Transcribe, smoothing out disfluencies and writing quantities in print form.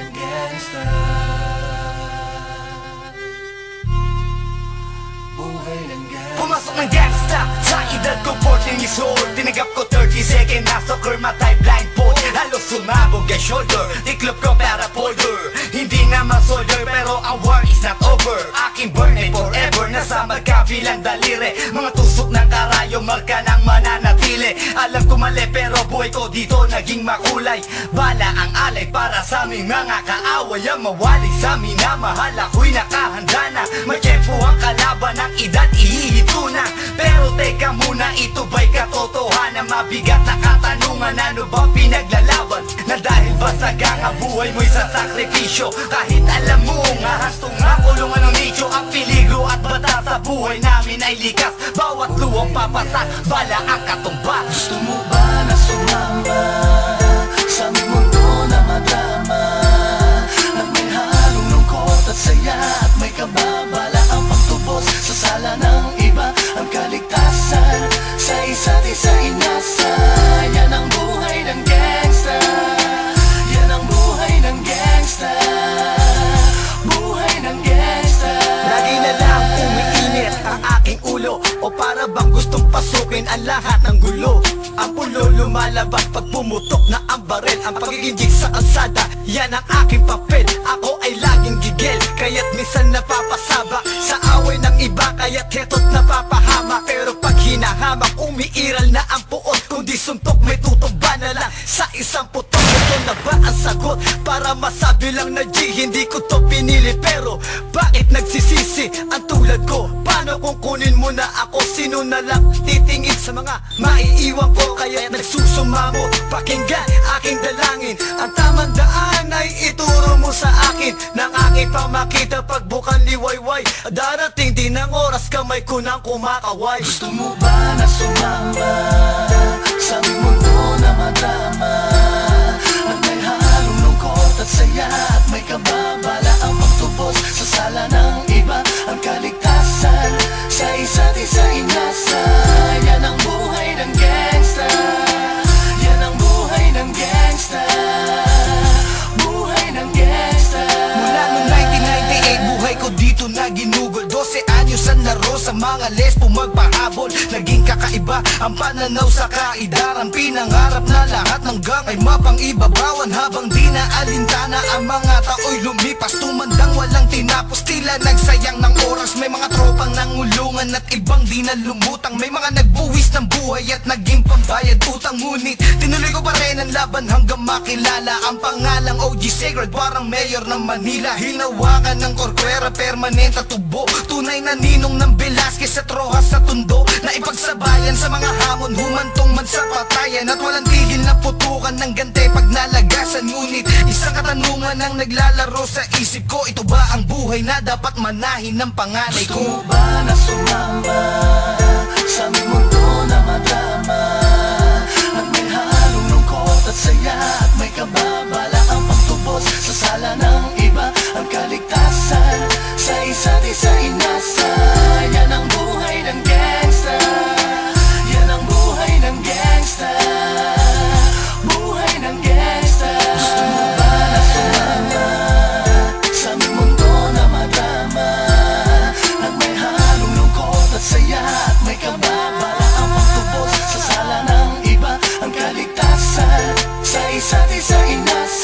ng gangsta. Buhay ng gangsta. Pumasok ng gangsta sa edad ko 14 years old. Tinagap ko 30 second na soccer matay blindfold. Halos sumabog ang shoulder, tiklop ko para folder. Hindi nga ma-soldier pero ang war is not over. Aking burn ay forever, nasa magkabilang daliri. Mga tusok ng karayo, marka ng mananatili. Alam ko mali pero buhay ko dito naging makulay. Bala ang alay para sa aming mga kaaway. Ang mawali sa amin na mahal ako'y nakahanda na. May tempo ang kalaban ng edad ihihito na. Pero teka muna, ito ba'y katotohanan? Mabigat na katanungan, ano ba pinaglalaban? Na dahil ba sagang buhay mo'y sa sakripisyo? Kahit alam mo nga hastong nga kulungan ng nicho. Ang peligro at bata sa buhay namin ay likas. Bawat luwang papasak, bala ang katumba. Gusto mo ba na sumama sa aming mundo na madrama? Na may halong lungkot at saya at may kababala ang pagtubos sa sala ng iba. Ang kaligtasan sa isa't isa inasa. Yan ang buhay ng gangsta. Yan ang buhay ng gangsta. Buhay ng gangsta. Lagi na lang umiinit ang aking ulo, o para bang gustong pasukin ang lahat ng gulo. Ang pulo lumalabas pag pumutok na ang baril. Ang pagiging jig sa kalsada, yan ang aking papel. Ako ay laging gigil, kaya't minsan napapasaba sa away ng iba, kaya't heto't napapahama. Pero pag hinahamak, umiiral na ang puot. Kung di suntok, may tutumba na lang sa isang putok. Ito na ba ang sagot? Para masabi lang na G, hindi ko to pinili. Pero bakit nagsisisi ang tulad ko? Paano kung kunin mo na ako? Sino na lang titingin sa mga maiiwan ko? Kaya nagsusumamo, pakinggan aking dalangin. Ang tamang daan ay ituro mo sa akin. Nang aking pamakita pagbukan liwayway. Darating din ang oras, kamay ko nang kumakaway. Gusto mo ba na sumama sa aming mundo na madrama? At may halong lungkot at saya at may kababala ang pagtubos sa sala ng iba. Ang kaligtasan sa isa't isa inasa. Yan ang buhay ng gangsta. Yan ang buhay ng gangsta. Buhay ng gangsta. Mula noong 1998, buhay ko dito na ginugol. 12 anyos ang laro sa mga lesbo magpahabol. Naging kakaiba ang pananaw sa kaidaran. Pinangarap na lahat ng gang ay mapang-ibabawan. Habang di na alintana ang mga tao'y lumipas. Tumandang walang tinapos, tila nagsayang ng oras. May mga tropang nangulungan at ibang di na lumutang. May mga nagbuwis ng buhay at naging pambayad utang. Ngunit tinuloy ko pa rin ang laban hanggang makilala ang pangalang OG Sacred, parang mayor ng Manila. Hinawakan ng korkwera, permanent at tubo. Tunay na ninong ng Velasquez at Rojas sa tundo. Na ipagsabayan sa mga hamon, humantong man sa patayan. At walang tigil na putukan ng gante pag nalagasan. Ngunit isang katanungan ang naglalaro sa isip ko. Ito ba ang buhay na dapat manahin ng panganay Gusto ko? mo ba na sumama sa aming mundo na madrama? At may halong lungkot at saya at may kababala ang pagtubos sa sala ng iba. Ang kaligtasan sa isa't isa inasa. Yan ang buhay ng gangsta. Yan ang buhay ng gangsta. Buhay ng gangsta. Gusto mo ba na sumama sa aming mundo na madrama? At may halong lungkot at saya at may kababala ang pagtubos sa sala ng iba. Ang kaligtasan sa isa't isa inasa.